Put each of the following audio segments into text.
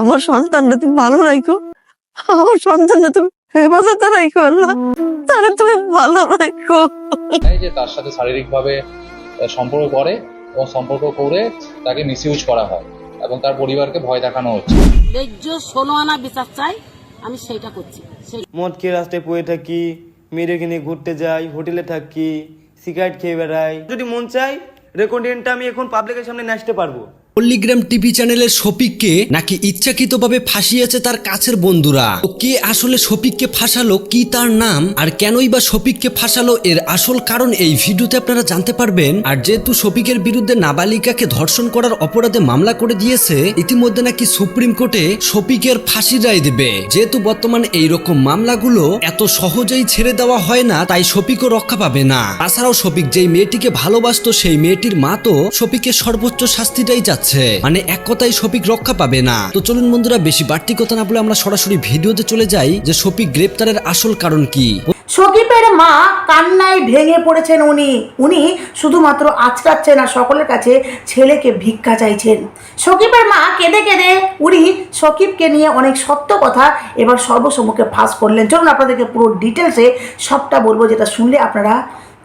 আমার সন্তানরা তুমি ভালো রাখো, আমার সন্তানরা তুমি হেফাজতে রাখো, আল্লাহ তারা তুমি ভালো রাখো। এই যে তার সাথে শারীরিকভাবে সম্পর্ক করে এবং সম্পর্ক করে তাকে মিসইউজ করা হয় এবং তার পরিবারকে ভয় দেখানো হচ্ছে। ষোলো আনা বিচার চাই, আমি সেইটা করছি। মদ খেয়ে রাস্তায় পড়ে থাকি, মেয়েকে নিয়ে ঘুরতে যাই, হোটেলে থাকি, সিগারেট খেয়ে বেড়াই। যদি মন চাই রেকর্ডিংটা আমি এখন পাবলিকের সামনে নাচতে পারবো। পল্লিগ্রাম টিভি চ্যানেলের শফিককে নাকি ইচ্ছাকৃতভাবে ফাঁসিয়েছে তার কাছের বন্ধুরা। তো কে আসলে শফিককে ফাঁসালো, কি তার নাম, আর কেনই বা শফিককে ফাঁসালো, এর আসল কারণ এই ভিডিওতে আপনারা জানতে পারবেন। আর যেহেতু শফিকের বিরুদ্ধে নাবালিকাকে ধর্ষণ করার অপরাধে মামলা করে দিয়েছে, ইতিমধ্যে নাকি সুপ্রিম কোর্টে শফিকের ফাঁসির রায় দেবে। যেহেতু বর্তমানে এইরকম মামলাগুলো এত সহজেই ছেড়ে দেওয়া হয় না, তাই শফিকও রক্ষা পাবে না। তাছাড়াও শফিক যেই মেয়েটিকে ভালোবাসতো, সেই মেয়েটির মা তো শফিকের সর্বোচ্চ শাস্তিটাই চাচ্ছে, মানে এক কথায় শফিক রক্ষা পাবে না। তো চলুন বন্ধুরা, বেশি বাড়তি কথা না বলে আমরা সরাসরি ভিডিওতে চলে যাই যে শফিক গ্রেপ্তারের আসল কারণ কি। শকিবের মা কান্নায় ভেঙে পড়েছেন। উনি শুধুমাত্র আজকাচ্ছে না, সকলের কাছে ছেলেকে ভিক্ষা চাইছেন। শকিবের মা কেঁদে কেঁদে উনি শকিবকে নিয়ে অনেক সত্য কথা এবার সর্বসম্মুখে ফাঁস করলেন। চলুন আপনাদেরকে পুরো ডিটেলসে সবটা বলবো, যেটা শুনলে আপনারা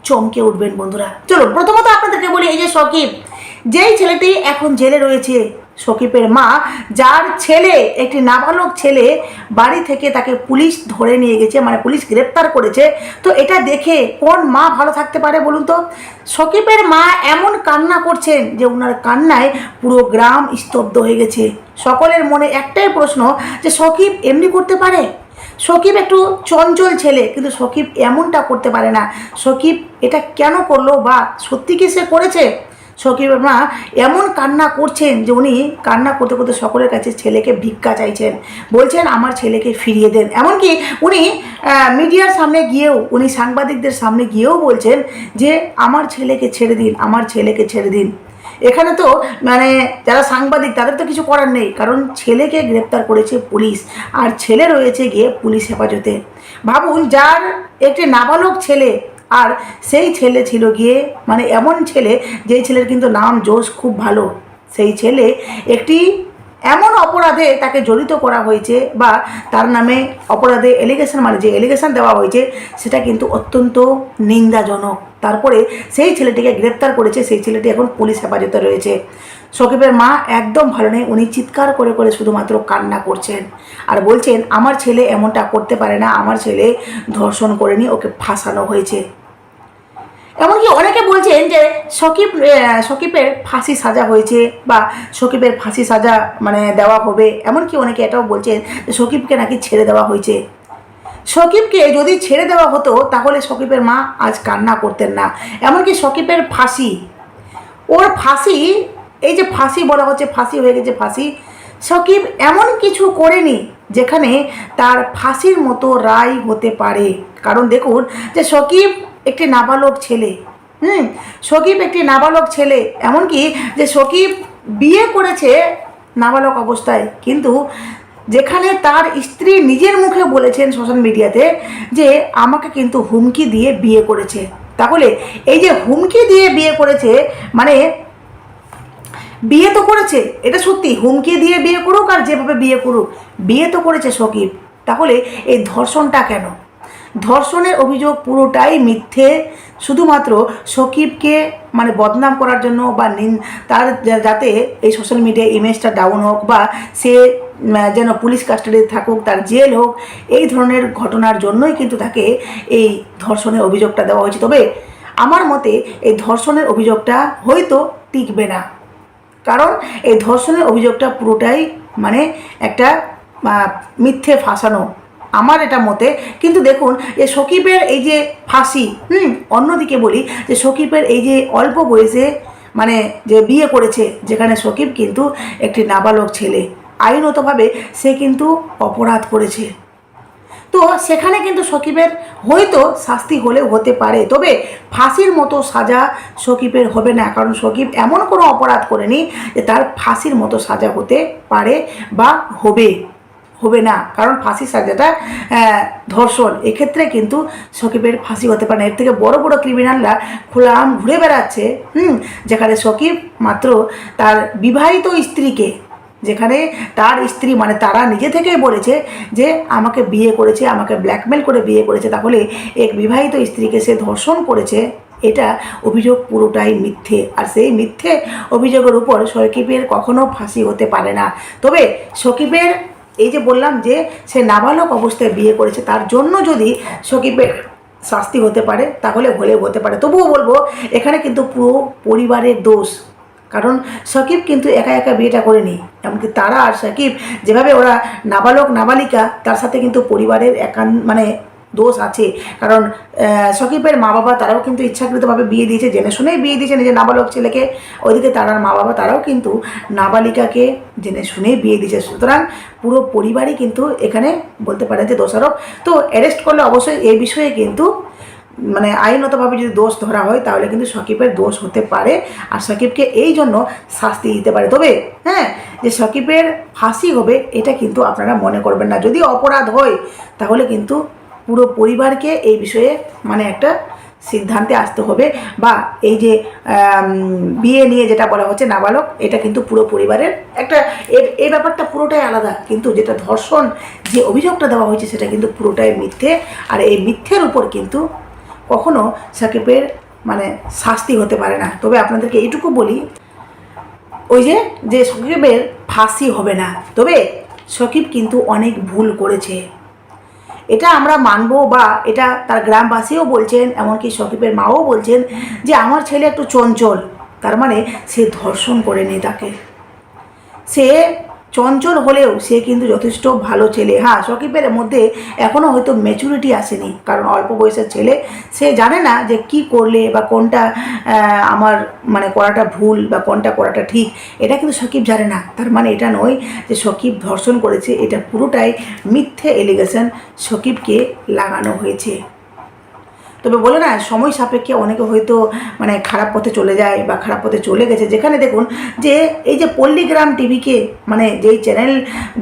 চমকে উঠবেন বন্ধুরা। চলুন প্রথমত আপনাদেরকে বলি, এই যে শকিব, যেই ছেলেটি এখন জেলে রয়েছে, শকিবের মা, যার ছেলে, একটি নাবালক ছেলে বাড়ি থেকে তাকে পুলিশ ধরে নিয়ে গেছে, মানে পুলিশ গ্রেপ্তার করেছে। তো এটা দেখে কোন মা ভালো থাকতে পারে বলুন তো? শকিবের মা এমন কান্না করছেন যে ওনার কান্নায় পুরো গ্রাম স্তব্ধ হয়ে গেছে। সকলের মনে একটাই প্রশ্ন যে শকিব এমনি করতে পারে? শকিব একটু চঞ্চল ছেলে, কিন্তু শকিব এমনটা করতে পারে না। শকিব এটা কেন করলো, বা সত্যি কি সে করেছে? শকিবের মা এমন কান্না করছেন যে উনি কান্না করতে করতে সকলের কাছে ছেলেকে ভিক্ষা চাইছেন, বলছেন আমার ছেলেকে ফিরিয়ে দেন। এমনকি উনি মিডিয়ার সামনে গিয়েও, উনি সাংবাদিকদের সামনে গিয়েও বলছেন যে আমার ছেলেকে ছেড়ে দিন, আমার ছেলেকে ছেড়ে দিন। এখানে তো মানে যারা সাংবাদিক তাদের তো কিছু করার নেই, কারণ ছেলেকে গ্রেপ্তার করেছে পুলিশ, আর ছেলে রয়েছে গিয়ে পুলিশ হেফাজতে। ভাবুন, যার একটি নাবালক ছেলে, আর সেই ছেলে ছিল গিয়ে মানে এমন ছেলে, যেই ছেলের কিন্তু নাম জোশ খুব ভালো, সেই ছেলে একটি এমন অপরাধে তাকে জড়িত করা হয়েছে, বা তার নামে অপরাধে এলিগেশন, মানে যে এলিগেশন দেওয়া হয়েছে সেটা কিন্তু অত্যন্ত নিন্দাজনক। তারপরে সেই ছেলেটিকে গ্রেপ্তার করেছে, সেই ছেলেটি এখন পুলিশ হেফাজতে রয়েছে। শকিবের মা একদম ভালো নেই, উনি চিৎকার করে করে শুধুমাত্র কান্না করছেন আর বলছেন আমার ছেলে এমনটা করতে পারে না, আমার ছেলে ধর্ষণ করেনি, ওকে ফাঁসানো হয়েছে। এমনকি অনেকে বলছেন যে শকিবের ফাঁসি সাজা হয়েছে, বা শকিবের ফাঁসি সাজা মানে দেওয়া হবে। এমনকি অনেকে এটাও বলছেন যে শকিবকে নাকি ছেড়ে দেওয়া হয়েছে। শকিবকে যদি ছেড়ে দেওয়া হতো তাহলে শকিবের মা আজ কান্না করতেন না। এমনকি শকিবের ফাঁসি, ওর ফাঁসি, এই যে ফাঁসি বলা হচ্ছে, ফাঁসি হয়ে গেছে ফাঁসি, শকিব এমন কিছু করেনি যেখানে তার ফাঁসির মতো রায় হতে পারে। কারণ দেখুন যে শকিব একটি নাবালক ছেলে, শকিব একটি নাবালক ছেলে, এমনকি যে শকিব বিয়ে করেছে নাবালক অবস্থায়, কিন্তু যেখানে তার স্ত্রী নিজের মুখে বলেছেন সোশ্যাল মিডিয়াতে যে আমাকে কিন্তু হুমকি দিয়ে বিয়ে করেছে। তাহলে এই যে হুমকি দিয়ে বিয়ে করেছে, মানে বিয়ে তো করেছে, এটা সত্যি, হুমকি দিয়ে বিয়ে করুক আর যেভাবে বিয়ে করুক, বিয়ে তো করেছে শকিব। তাহলে এই ধর্ষণটা কেন? ধর্ষণের অভিযোগ পুরোটাই মিথ্যে, শুধুমাত্র শকিবকে মানে বদনাম করার জন্য, বা তার যাতে এই সোশ্যাল মিডিয়া ইমেজটা ডাউন হোক, বা সে যেন পুলিশ কাস্টাডিতে থাকুক, তার জেল হোক, এই ধরনের ঘটনার জন্যই কিন্তু তাকে এই ধর্ষণের অভিযোগটা দেওয়া হয়েছে। তবে আমার মতে এই ধর্ষণের অভিযোগটা হয়তো টিকবে না, কারণ এই ধর্ষণের অভিযোগটা পুরোটাই মানে একটা মিথ্যে ফাঁসানো, আমার এটা মতে। কিন্তু দেখুন যে শকিবের এই যে ফাঁসি, অন্যদিকে বলি যে শকিবের এই যে অল্প বয়সে মানে যে বিয়ে করেছে, যেখানে শকিব কিন্তু একটি নাবালক ছেলে, আইনগতভাবে সে কিন্তু অপরাধ করেছে। তো সেখানে কিন্তু শকিবের হয়তো শাস্তি হলেও হতে পারে, তবে ফাঁসির মতো সাজা শকিবের হবে না, কারণ শকিব এমন কোনো অপরাধ করেনি যে তার ফাঁসির মতো সাজা হতে পারে বা হবে না, কারণ ফাঁসি সাজাটা ধর্ষণ, এক্ষেত্রে কিন্তু শকিবের ফাঁসি হতে পারে না। এর থেকে বড় বড় ক্রিমিনালরা খোলাম ঘুরে বেড়াচ্ছে, যেখানে শকিব মাত্র তার বিবাহিত স্ত্রীকে যেখানে তার স্ত্রী মানে তারা নিজে থেকেই বলেছে যে আমাকে বিয়ে করেছে, আমাকে ব্ল্যাকমেল করে বিয়ে করেছে, তাহলে এক বিবাহিত স্ত্রীকে সে ধর্ষণ করেছে, এটা অভিযোগ পুরোটাই মিথ্যে। আর সেই মিথ্যে অভিযোগের উপর শকিবের কখনো ফাঁসি হতে পারে না। তবে শকিবের এই যে বললাম যে সে নাবালক অবস্থায় বিয়ে করেছে, তার জন্য যদি শকিবের শাস্তি হতে পারে তাহলে হলেও হতে পারে। তবুও বলবো এখানে কিন্তু পুরো পরিবারের দোষ, কারণ শকিব কিন্তু একা একা বিয়েটা করেনি, এমনকি তারা আর শকিব যেভাবে ওরা নাবালক নাবালিকা, তার সাথে কিন্তু পরিবারের মানে দোষ আছে। কারণ শকিবের মা বাবা তারাও কিন্তু ইচ্ছাকৃতভাবে বিয়ে দিয়েছে, জেনে শুনেই বিয়ে দিয়েছে নিজের নাবালক ছেলেকে। ওইদিকে তারার মা বাবা তারাও কিন্তু নাবালিকাকে জেনে শুনেই বিয়ে দিয়েছে। সুতরাং পুরো পরিবারই কিন্তু এখানে বলতে পারেন যে দোষারোপ। তো অ্যারেস্ট করলে অবশ্যই এই বিষয়ে কিন্তু মানে আইনগতভাবে যদি দোষ ধরা হয় তাহলে কিন্তু শকিবের দোষ হতে পারে, আর শকিবকে এই জন্য শাস্তি দিতে পারে। তবে হ্যাঁ, যে শকিবের ফাঁসি হবে এটা কিন্তু আপনারা মনে করবেন না। যদি অপরাধ হয় তাহলে কিন্তু পুরো পরিবারকে এই বিষয়ে মানে একটা সিদ্ধান্তে আসতে হবে, বা এই যে বিয়ে নিয়ে যেটা বলা হচ্ছে নাবালক, এটা কিন্তু পুরো পরিবারের একটা এই ব্যাপারটা পুরোটাই আলাদা। কিন্তু যেটা ধর্ষণ যে অভিযোগটা দেওয়া হয়েছে সেটা কিন্তু পুরোটাই মিথ্যে, আর এই মিথ্যের উপর কিন্তু কখনো শকিবের মানে শাস্তি হতে পারে না। তবে আপনাদেরকে এইটুকু বলি, ওই যে শকিবের ফাঁসি হবে না, তবে শকিব কিন্তু অনেক ভুল করেছে, এটা আমরা মানবো, বা এটা তার গ্রামবাসীও বলছেন, এমনকি শকিবের মাও বলছেন যে আমার ছেলে একটু চঞ্চল, তার মানে সে ধর্ষণ করেনি তাকে, সে চঞ্চল হলেও সে কিন্তু যথেষ্ট ভালো ছেলে। হ্যাঁ, শকিবের মধ্যে এখনও হয়তো ম্যাচুরিটি আসেনি, কারণ অল্প বয়সের ছেলে, সে জানে না যে কি করলে বা কোনটা আমার মানে করাটা ভুল বা কোনটা করাটা ঠিক, এটা কিন্তু শকিব জানে না। তার মানে এটা নয় যে শকিব ধর্ষণ করেছে, এটা পুরোটাই মিথ্যে এলিগেশন শকিবকে লাগানো হয়েছে। তবে বলে না, সময় সাপেক্ষে অনেকে হয়তো মানে খারাপ পথে চলে যায় বা খারাপ পথে চলে গেছে। যেখানে দেখুন যে এই যে পল্লীগ্রাম টিভিকে মানে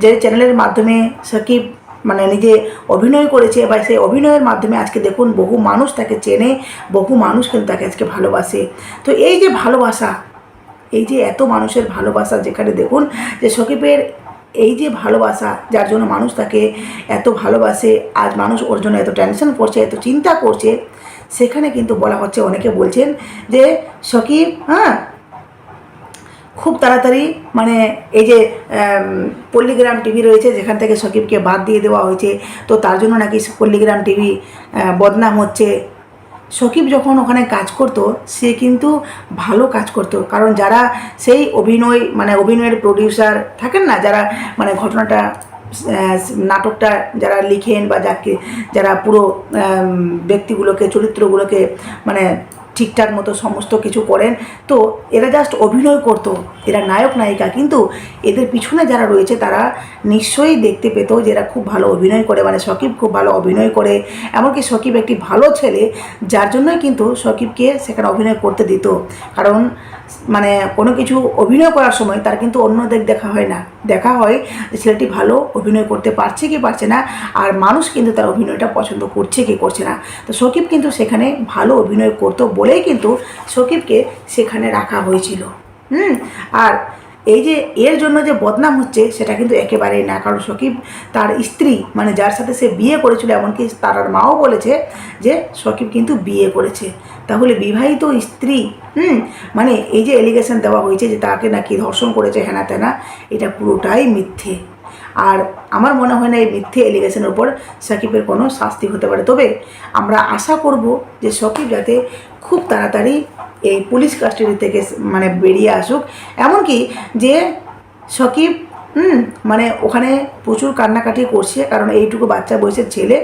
যে চ্যানেলের মাধ্যমে শকিব মানে নিজে অভিনয় করেছে, বা সেই অভিনয়ের মাধ্যমে আজকে দেখুন বহু মানুষ তাকে চেনে, বহু মানুষ কিন্তু তাকে আজকে ভালোবাসে। তো এই যে ভালোবাসা, এই যে এত মানুষের ভালোবাসা, যেখানে দেখুন যে শকিবের এই যে ভালোবাসা, যার জন্য মানুষ তাকে এত ভালোবাসে, আজ মানুষ ওর জন্য এত টেনশন করছে, এত চিন্তা করছে, সেখানে কিন্তু বলা হচ্ছে, অনেকে বলছেন যে শকিব খুব তাড়াতাড়ি মানে এই যে পল্লীগ্রাম টিভি রয়েছে যেখান থেকে শকিবকে বাদ দিয়ে দেওয়া হয়েছে, তো তার জন্য নাকি পল্লীগ্রাম টিভি বদনাম হচ্ছে। শকিব যখন ওখানে কাজ করতো সে কিন্তু ভালো কাজ করতো, কারণ যারা সেই অভিনয়ের প্রডিউসার থাকেন না, যারা মানে ঘটনাটা নাটকটা যারা লিখেন বা যারা পুরো ব্যক্তিগুলোকে চরিত্রগুলোকে মানে ঠিকঠাক মতো সমস্ত কিছু করেন, তো এরা জাস্ট অভিনয় করতো, এরা নায়ক নায়িকা, কিন্তু এদের পিছনে যারা রয়েছে তারা নিশ্চয়ই দেখতে পেত যে এরা খুব ভালো অভিনয় করে, মানে শকিব খুব ভালো অভিনয় করে, এমনকি শকিব একটি ভালো ছেলে, যার জন্যই কিন্তু শকিবকে সেখানে অভিনয় করতে দিত। কারণ মানে কোনো কিছু অভিনয় করার সময় তার কিন্তু অন্য দিক দেখা হয় না, দেখা হয় যে ছেলেটি ভালো অভিনয় করতে পারছে কি পারছে না, আর মানুষ কিন্তু তার অভিনয়টা পছন্দ করছে কি করছে না। তো শকিব কিন্তু সেখানে ভালো অভিনয় করতো বলেই কিন্তু শকিবকে সেখানে রাখা হয়েছিল। আর এই যে এর জন্য যে বদনাম হচ্ছে সেটা কিন্তু একেবারেই না, কারণ শকিব তার স্ত্রী মানে যার সাথে সে বিয়ে করেছিল, এমনকি তার মাও বলেছে যে শকিব কিন্তু বিয়ে করেছে। তাহলে বিবাহিত স্ত্রী মানে এই যে এলিগেশন দেওয়া হয়েছে যে তাকে নাকি ধর্ষণ করেছে হেনা তেনা, এটা পুরোটাই মিথ্যে। আর আমার মনে হয় না এই মিথ্যে এলিগেশনের উপর শকিবের কোনো শাস্তি হতে পারে। তবে আমরা আশা করব যে শকিব যাতে খুব তাড়াতাড়ি এই পুলিশ কাস্টাডি থেকে মানে বেরিয়ে আসুক, এমনকি যে শকিব মানে ওখানে প্রচুর কান্নাকাটি করছে, কারণ এইটুকু বাচ্চা বয়সের ছেলে।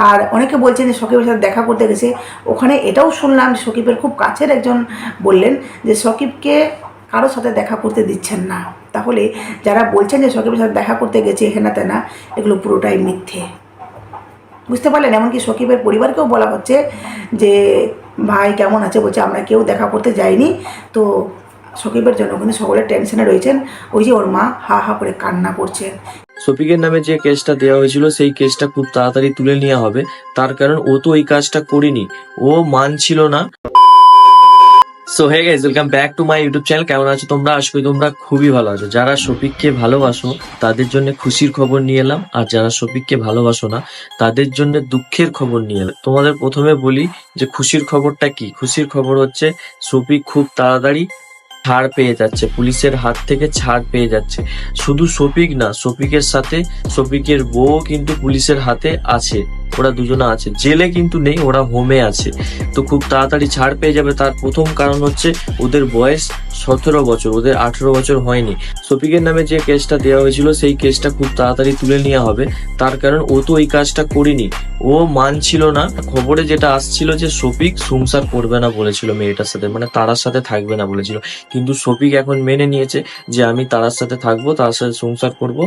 আর অনেকে বলছেন যে শকিবের সাথে দেখা করতে গেছে, ওখানে এটাও শুনলাম যে শকিবের খুব কাছের একজন বললেন যে শকিবকে কারোর সাথে দেখা করতে দিচ্ছেন না। তাহলে যারা বলছেন যে শকিবের সাথে দেখা করতে গেছে হেনা তেনা, এগুলো পুরোটাই মিথ্যে, বুঝতে পারলেন। এমনকি শকিবের পরিবারকেও বলা হচ্ছে যে ভাই কেমন আছে, বলছে আমরা কেউ দেখা করতে যাইনি। তো শকিবের জন্য কিন্তু সকলে টেনশনে রয়েছেন, ওই যে ওর মা হা হা করে কান্না করছেন। শফিকের নামে যে কেসটা দেওয়া হয়েছিল সেই কেসটা খুব তাড়াতাড়ি তুলে নেওয়া হবে, তার কারণ ও তো ওই কাজটা করেনি, ও মানছিল না। So hey guys, welcome back to my YouTube channel. কেমন আছো তোমরা? আশা করি তোমরা খুবই ভালো আছো। যারা শফিককে ভালোবাসো তাদের জন্য খুশির খবর নিয়ে এলাম, আর যারা শফিককে ভালোবাসো না তাদের জন্য দুঃখের খবর নিয়ে এলাম। তোমাদের প্রথমে বলি যে খুশির খবরটা কি। খুশির খবর হচ্ছে শফিক খুব তাড়াতাড়ি ছাড় পেয়ে যাচ্ছে, পুলিশের হাত থেকে ছাড় পেয়ে যাচ্ছে। শুধু শফিক না, শফিকের সাথে শফিকের বউ কিন্তু পুলিশের হাতে আছে, ওরা দুজনে আছে, জেলে কিন্তু নেই, ওরা হোমে আছে। তো খুব তাড়াতাড়ি ছাড় পেয়ে যাবে। তার প্রথম কারণ হচ্ছে ওদের বয়স 17 বছর, ওদের 18 বছর হয়নি। শফিকের নামে যে কেসটা দেওয়া হয়েছিল সেই কেসটা খুব তাড়াতাড়ি তুলে নেওয়া হবে। তার কারণ ও তো এই কাজটা করেনি, ও মানছিল না। খবরে যেটা আসছিল যে শফিক সংসার করবে না বলেছিল মেয়েটার সাথে, মানে তারার সাথে থাকবে না বলেছিল, কিন্তু শফিক এখন মেনে নিয়েছে যে আমি তারার সাথে থাকবো, তার সাথে সংসার করব।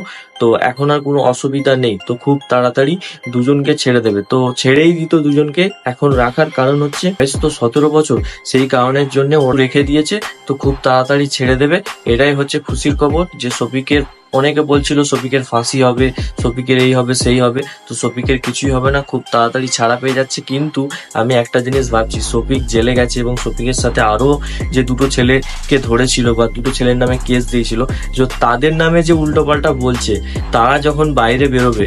তো এখন আর কোনো অসুবিধা নেই। তো খুব তাড়াতাড়ি দুজনকে ছেড়ে দেবে। তো ছেড়েই দিত দুজনকে। এখন রাখার কারণ হচ্ছে বয়স তো 17 বছর, সেই কারণের জন্য ও রেখে দিয়েছে। তো খুব তাড়াতাড়ি ছেড়ে দেবে। এটাই হচ্ছে খুশির খবর যে শফিকের, অনেকে বলছিল শফিকের ফাঁসি হবে, শফিকের এই হবে সেই হবে, তো শফিকের কিছুই হবে না, খুব তাড়াতাড়ি ছাড়া পেয়ে যাচ্ছে। কিন্তু আমি একটা জিনিস ভাবছি, শফিক জেলে গেছে এবং শফিকের সাথে আরো যে দুটো ছেলেকে ধরেছিল বা দুটো ছেলের নামে কেস দিয়েছিল, যে তাদের নামে যে উল্টোপাল্টা বলছে, তারা যখন বাইরে বেরোবে,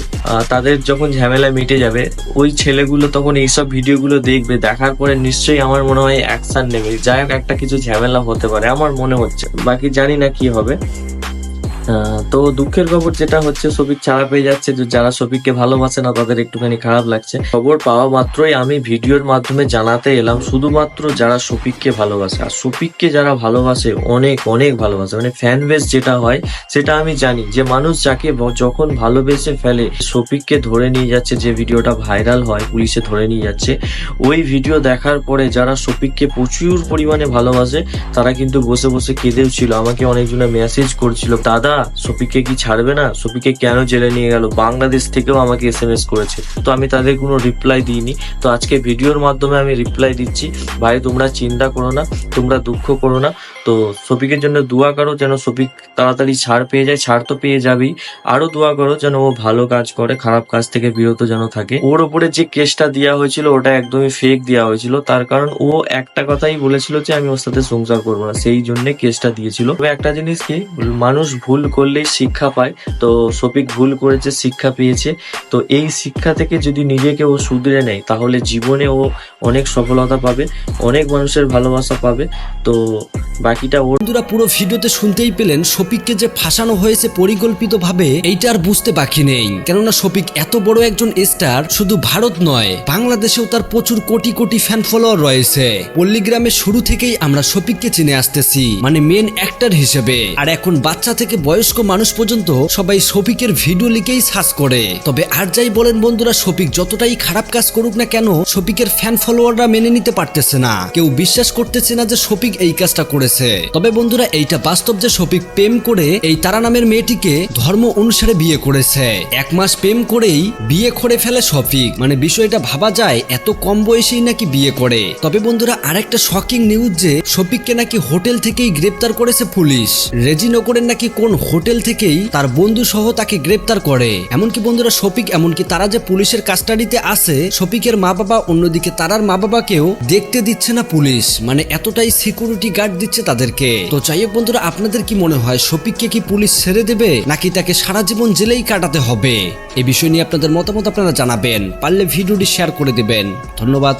তাদের যখন ঝামেলা মিটে যাবে, ওই ছেলেগুলো তখন এইসব ভিডিওগুলো দেখবে, দেখার পরে নিশ্চয়ই আমার মনে হয় অ্যাকশন নেবে। যাই হোক, একটা কিছু ঝামেলা হতে পারে আমার মনে হচ্ছে, বাকি জানি না কি হবে। তো দুঃখের খবর যেটা হচ্ছে শফিক ছাড়া পেয়ে যাচ্ছে। যারা শফিককে ভালোবাসে না তাদের একটুখানি খারাপ লাগছে। খবর পাওয়া মাত্রই আমি ভিডিওর মাধ্যমে জানাতে এলাম, শুধুমাত্র যারা শফিককে ভালোবাসে। আর শফিককে যারা ভালোবাসে অনেক অনেক ভালোবাসে, মানে ফ্যান বেস যেটা হয় সেটা আমি জানি। যে মানুষ যাকে যখন ভালোবেসে ফেলে, শফিককে ধরে নিয়ে যাচ্ছে, যে ভিডিওটা ভাইরাল হয়, পুলিশে ধরে নিয়ে যাচ্ছে, ওই ভিডিও দেখার পরে যারা শফিককে প্রচুর পরিমাণে ভালোবাসে তারা কিন্তু বসে বসে কেঁদেও ছিল। আমাকে অনেকজনে মেসেজ করছিল, দাদা শফিককে কি ছাড়বে না, শফিককে কেন জেলে নিয়ে গেল, বাংলাদেশ থেকেও আমাকে SMS করেছে। তো আমি তাদের কোনো রিপ্লাই দিইনি। তো আজকে ভিডিওর মাধ্যমে আমি রিপ্লাই দিচ্ছি। ভাই তোমরা চিন্তা করো না, তোমরা দুঃখ করো না। তো শফিকের জন্য দোয়া করো যেন শফিক তাড়াতাড়ি ছাড় পেয়ে যায়। ছাড় তো পেয়ে যাবেই, আরো দোয়া করো যেন ও ভালো কাজ করে, খারাপ কাজ থেকে বিরত যেন থাকে। ওর ওপরে যে কেসটা দেওয়া হয়েছিল ওটা একদমই ফেক দেওয়া হয়েছিল। তার কারণ ও একটা কথাই বলেছিল যে আমি ওর সাথে সংসার করবো না, সেই জন্য কেসটা দিয়েছিল। তবে একটা জিনিস কি, মানুষ ভুল করলেই শিক্ষা পায়। তো শফিক ভুল করেছে, শিক্ষা পেয়েছে। তো এই শিক্ষা থেকে যদি নিজেকে ও শুধরে নেয় তাহলে জীবনে ও অনেক সফলতা পাবে, অনেক মানুষের ভালোবাসা পাবে। তো বাকিটা ওর। বন্ধুরা পুরো ভিডিওতে শুনতেই পেলেন শফিককে যে ফাঁসানো হয়েছে পরিকল্পিতভাবে, এইটা আর বুঝতে বাকি নেই। কেননা শফিক এত বড় একজন স্টার, শুধু ভারত নয় বাংলাদেশেও তার প্রচুর কোটি কোটি ফ্যান ফলোয়ার রয়েছে। পল্লীগ্রামের শুরু থেকেই আমরা শফিককে চিনে আসতেছি, মানে মেন অ্যাক্টর হিসেবে। আর এখন বাচ্চা থেকে বয়স্ক মানুষ পর্যন্ত সবাই শফিকের ভিডিও লিখেই সার্চ করে। তবে আর যাই বলেন বন্ধুরা, শফিক যতটাই খারাপ কাজ করুক না কেন, শফিকের ফ্যান ফলোয়াররা মেনে নিতে পারতেছে না, কেউ বিশ্বাস করতেছে না যে শফিক এই কাজটা করেছে। তবে বন্ধুরা এইটা বাস্তব যে শফিক প্রেম করে এই তারা নামের মেয়েটিকে ধর্ম অনুসারে বিয়ে করেছে। 1 মাস প্রেম করেই বিয়ে করে ফেলে শফিক, মানে বিষয়টা ভাবা যায় এত কম বয়সেই নাকি বিয়ে করে। তবে বন্ধুরা আরেকটা শকিং নিউজ যে শফিককে নাকি হোটেল থেকেই গ্রেপ্তার করেছে পুলিশ। রেজিনগরের নাকি কোন হোটেল থেকেই তার বন্ধু সহ তাকে গ্রেপ্তার করে। এমনকি বন্ধুরা শফিক, এমনকি তারা যে পুলিশের কাস্টাডিতে আছে, শফিকের মা বাবা, অন্যদিকে তারার মা বাবাকেও দেখতে দিচ্ছে না পুলিশ, মানে এতটাই সিকিউরিটি গার্ড দিচ্ছে তাদেরকে। তো যাই হোক বন্ধুরা, আপনাদের কি মনে হয় শফিককে কি পুলিশ ছেড়ে দেবে নাকি তাকে সারা জীবন জেলেই কাটাতে হবে? এই বিষয় নিয়ে আপনাদের মতামত আপনারা জানাবেন, পারলে ভিডিওটি শেয়ার করে দিবেন। ধন্যবাদ।